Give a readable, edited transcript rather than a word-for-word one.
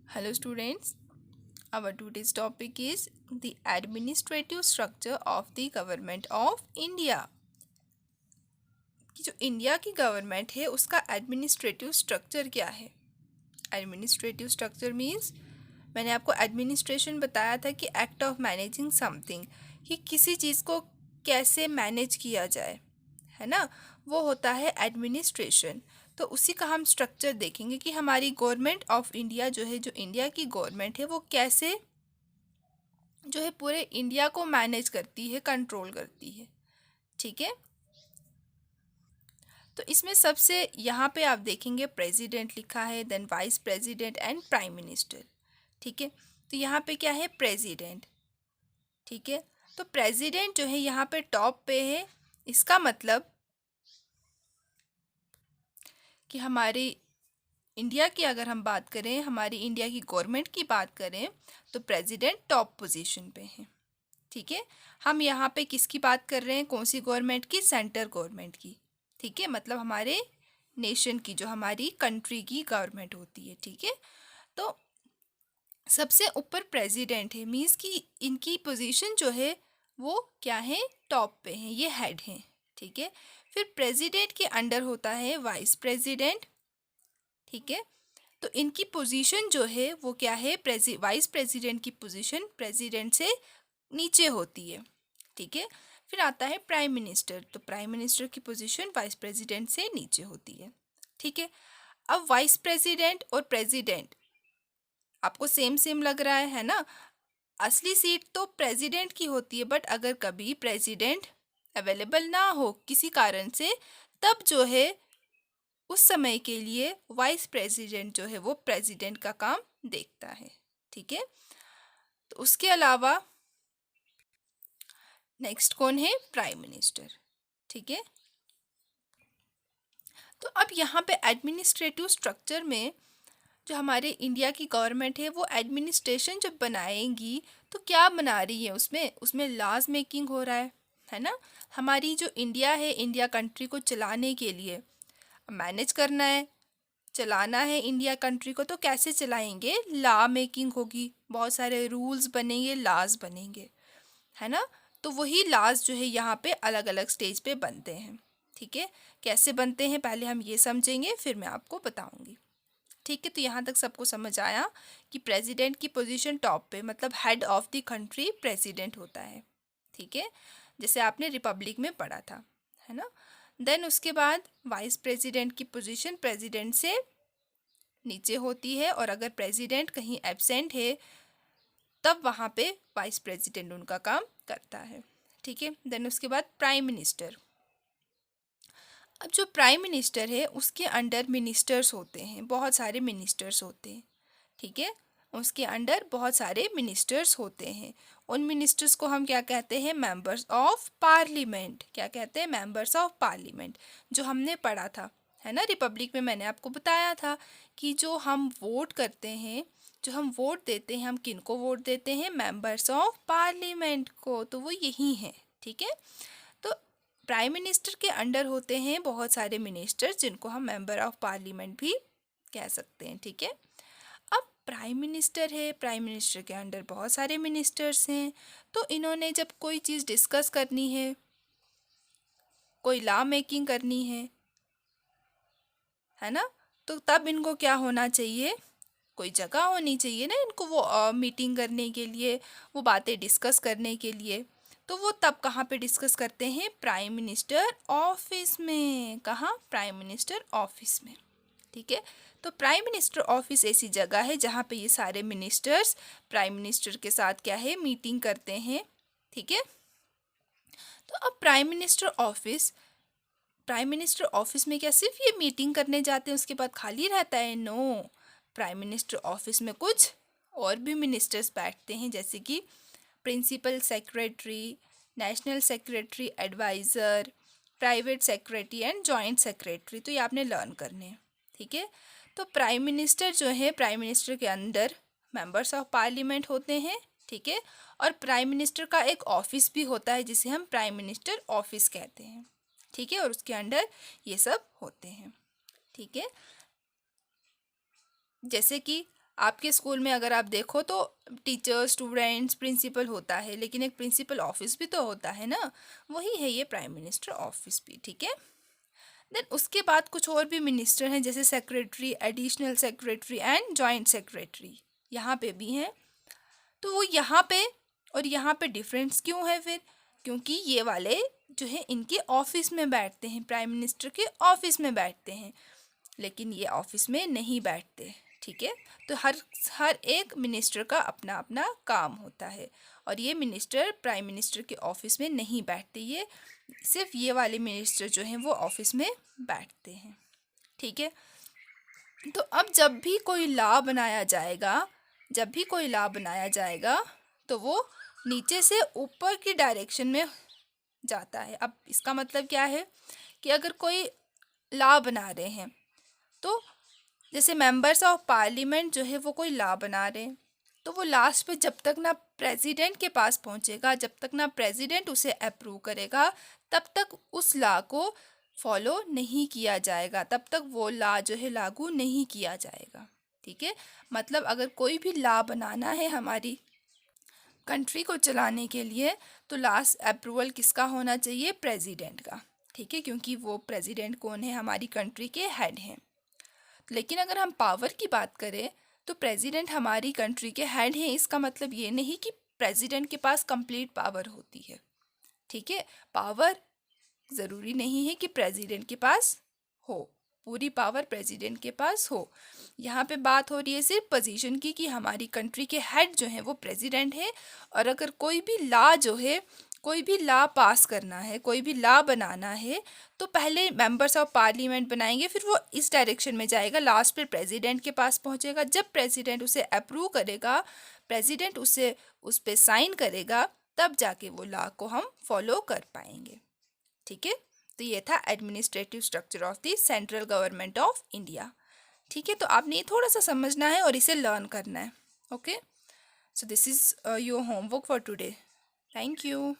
Hello students, our today's topic is the administrative structure of the government of India. कि जो India की government है उसका administrative structure क्या है। एडमिनिस्ट्रेटिव स्ट्रक्चर मीन्स मैंने आपको एडमिनिस्ट्रेशन बताया था कि एक्ट ऑफ मैनेजिंग समथिंग, कि किसी चीज़ को कैसे मैनेज किया जाए, है ना, वो होता है एडमिनिस्ट्रेशन। तो उसी का हम स्ट्रक्चर देखेंगे कि हमारी गवर्नमेंट ऑफ इंडिया जो है, जो इंडिया की गवर्नमेंट है, वो कैसे जो है पूरे इंडिया को मैनेज करती है, कंट्रोल करती है। ठीक है, तो इसमें सबसे यहाँ पे आप देखेंगे प्रेसिडेंट लिखा है, then vice president and prime minister. ठीक है, तो यहाँ पे क्या है, प्रेसिडेंट। ठीक है, तो प्रेसिडेंट जो है यहाँ पे टॉप पे है। इसका मतलब कि हमारी इंडिया की अगर हम बात करें, हमारी इंडिया की गवर्नमेंट की बात करें, तो प्रेसिडेंट टॉप पोजीशन पे है। ठीक है, हम यहाँ पे किसकी बात कर रहे हैं, कौन सी गवर्नमेंट की, सेंटर गवर्नमेंट की। ठीक है, मतलब हमारे नेशन की, जो हमारी कंट्री की गवर्नमेंट होती है। ठीक है, तो सबसे ऊपर प्रेसिडेंट है, मीन्स कि इनकी पोजीशन जो है वो क्या है, टॉप पे है, ये हेड हैं। ठीक है, फिर प्रेसिडेंट के अंडर होता है वाइस प्रेसिडेंट। ठीक है, तो इनकी पोजीशन जो है वो क्या है, वाइस प्रेसिडेंट की पोजीशन प्रेसिडेंट से नीचे होती है। ठीक है, फिर आता है प्राइम मिनिस्टर, तो प्राइम मिनिस्टर की पोजीशन वाइस प्रेसिडेंट से नीचे होती है। ठीक है, अब वाइस प्रेसिडेंट और प्रेसिडेंट आपको सेम सेम लग रहा है ना। असली सीट तो प्रेसिडेंट की होती है, बट अगर कभी प्रेसिडेंट अवेलेबल ना हो किसी कारण से, तब जो है उस समय के लिए वाइस प्रेसिडेंट जो है वो प्रेसिडेंट का काम देखता है। ठीक है, तो उसके अलावा नेक्स्ट कौन है, प्राइम मिनिस्टर। ठीक है, तो अब यहाँ पे एडमिनिस्ट्रेटिव स्ट्रक्चर में जो हमारे इंडिया की गवर्नमेंट है वो एडमिनिस्ट्रेशन जब बनाएंगी तो क्या बना रही है, उसमें उसमें लॉज मेकिंग हो रहा है ना। हमारी जो इंडिया है, इंडिया कंट्री को चलाने के लिए मैनेज करना है, चलाना है इंडिया कंट्री को, तो कैसे चलाएंगे, लॉ मेकिंग होगी, बहुत सारे रूल्स बनेंगे, लॉज बनेंगे, है ना। तो वही लॉज जो है यहाँ पे अलग अलग स्टेज पे बनते हैं। ठीक है, कैसे बनते हैं पहले हम ये समझेंगे, फिर मैं आपको बताऊंगी। ठीक है, तो यहाँ तक सबको समझ आया कि प्रेसिडेंट की पोजीशन टॉप पे, मतलब head of the country president होता है। ठीक है, जैसे आपने रिपब्लिक में पढ़ा था, है ना। देन उसके बाद वाइस प्रेसिडेंट की पोजीशन प्रेसिडेंट से नीचे होती है, और अगर प्रेसिडेंट कहीं एब्सेंट है तब वहाँ पे वाइस प्रेसिडेंट उनका काम करता है। ठीक है, देन उसके बाद प्राइम मिनिस्टर। अब जो प्राइम मिनिस्टर है उसके अंडर मिनिस्टर्स होते हैं, बहुत सारे मिनिस्टर्स होते हैं। ठीक है, उसके अंडर बहुत सारे मिनिस्टर्स होते हैं। उन मिनिस्टर्स को हम क्या कहते हैं, मेंबर्स ऑफ पार्लियामेंट। क्या कहते हैं, मेंबर्स ऑफ पार्लियामेंट, जो हमने पढ़ा था, है ना, रिपब्लिक में मैंने आपको बताया था कि जो हम वोट करते हैं, जो हम वोट देते हैं, हम किन को वोट देते हैं, मेंबर्स ऑफ पार्लियामेंट को, तो वो यही हैं। ठीक है, तो प्राइम मिनिस्टर के अंडर होते हैं बहुत सारे मिनिस्टर्स, जिनको हम मेंबर ऑफ पार्लियामेंट भी कह सकते हैं। ठीक है, अब प्राइम मिनिस्टर है, प्राइम मिनिस्टर के अंडर बहुत सारे मिनिस्टर्स हैं, तो इन्होंने जब कोई चीज़ डिस्कस करनी है, कोई लॉ मेकिंग करनी है ना, तो तब इनको क्या होना चाहिए, कोई जगह होनी चाहिए ना इनको, वो मीटिंग करने के लिए, वो बातें डिस्कस करने के लिए। तो वो तब कहाँ पे डिस्कस करते हैं, प्राइम मिनिस्टर ऑफिस में। कहाँ, प्राइम मिनिस्टर ऑफिस में। ठीक है, तो प्राइम मिनिस्टर ऑफिस ऐसी जगह है जहाँ पे ये सारे मिनिस्टर्स प्राइम मिनिस्टर के साथ क्या है, मीटिंग करते हैं। ठीक है, तो अब प्राइम मिनिस्टर ऑफिस में क्या सिर्फ ये मीटिंग करने जाते हैं उसके बाद खाली रहता है, नो। प्राइम मिनिस्टर ऑफिस में कुछ और भी मिनिस्टर्स बैठते हैं, जैसे कि principal secretary, national secretary adviser, private secretary and joint secretary, तो ये आपने लर्न करने हैं। ठीक है, तो प्राइम मिनिस्टर जो है, प्राइम मिनिस्टर के अंदर मेंबर्स ऑफ पार्लियामेंट होते हैं। ठीक है, और प्राइम मिनिस्टर का एक ऑफिस भी होता है जिसे हम प्राइम मिनिस्टर ऑफिस कहते हैं। ठीक है, और उसके अंडर ये सब होते हैं। ठीक है, जैसे कि आपके स्कूल में अगर आप देखो तो टीचर, स्टूडेंट्स, प्रिंसिपल होता है, लेकिन एक प्रिंसिपल ऑफिस भी तो होता है ना, वही है ये प्राइम मिनिस्टर ऑफिस भी, ठीक है। देन उसके बाद कुछ और भी मिनिस्टर हैं, जैसे secretary, additional secretary and joint secretary, यहाँ पे भी हैं। तो वो यहाँ पे और यहाँ पे डिफरेंस क्यों है फिर? क्योंकि ये वाले जो है इनके ऑफिस में बैठते हैं, प्राइम मिनिस्टर के ऑफिस में बैठते हैं, लेकिन ये ऑफिस में नहीं बैठते, ठीक है। तो हर हर एक मिनिस्टर का अपना अपना काम होता है, और ये मिनिस्टर प्राइम मिनिस्टर के ऑफिस में नहीं बैठते, ये सिर्फ ये वाले मिनिस्टर जो हैं वो ऑफिस में बैठते हैं, ठीक है। तो अब जब भी कोई लॉ बनाया जाएगा, जब भी कोई लॉ बनाया जाएगा तो वो नीचे से ऊपर की डायरेक्शन में जाता है। अब इसका मतलब क्या है कि अगर कोई लॉ बना रहे हैं, तो जैसे मेंबर्स ऑफ पार्लियामेंट जो है वो कोई लॉ बना रहे हैं, तो वो लास्ट पे जब तक ना प्रेसिडेंट के पास पहुंचेगा, जब तक ना प्रेसिडेंट उसे अप्रूव करेगा, तब तक उस लॉ को फॉलो नहीं किया जाएगा, तब तक वो लॉ जो है लागू नहीं किया जाएगा, ठीक है। मतलब अगर कोई भी लॉ बनाना है हमारी कंट्री को चलाने के लिए, तो लास्ट अप्रूवल किसका होना चाहिए? प्रेसिडेंट का, ठीक है, क्योंकि वो प्रेसिडेंट कौन है? हमारी कंट्री के हेड हैं। लेकिन अगर हम पावर की बात करें तो प्रेसिडेंट हमारी कंट्री के हेड हैं, इसका मतलब ये नहीं कि प्रेसिडेंट के पास कंप्लीट पावर होती है, ठीक है। पावर ज़रूरी नहीं है कि प्रेसिडेंट के पास हो, पूरी पावर प्रेसिडेंट के पास हो। यहाँ पे बात हो रही है सिर्फ पोजीशन की, कि हमारी कंट्री के हेड जो हैं वो प्रेसिडेंट है, और अगर कोई भी लॉ जो है, कोई भी लॉ पास करना है, कोई भी लॉ बनाना है, तो पहले मेंबर्स ऑफ पार्लियामेंट बनाएंगे, फिर वो इस डायरेक्शन में जाएगा, लास्ट पे प्रेसिडेंट के पास पहुंचेगा। जब प्रेसिडेंट उसे अप्रूव करेगा, प्रेसिडेंट उसे उस पर साइन करेगा, तब जाके वो लॉ को हम फॉलो कर पाएंगे, ठीक है। तो ये था administrative structure of the central government of India, ठीक है। तो आपने ये थोड़ा सा समझना है और इसे लर्न करना है, okay. So this is your homework for today. Thank you.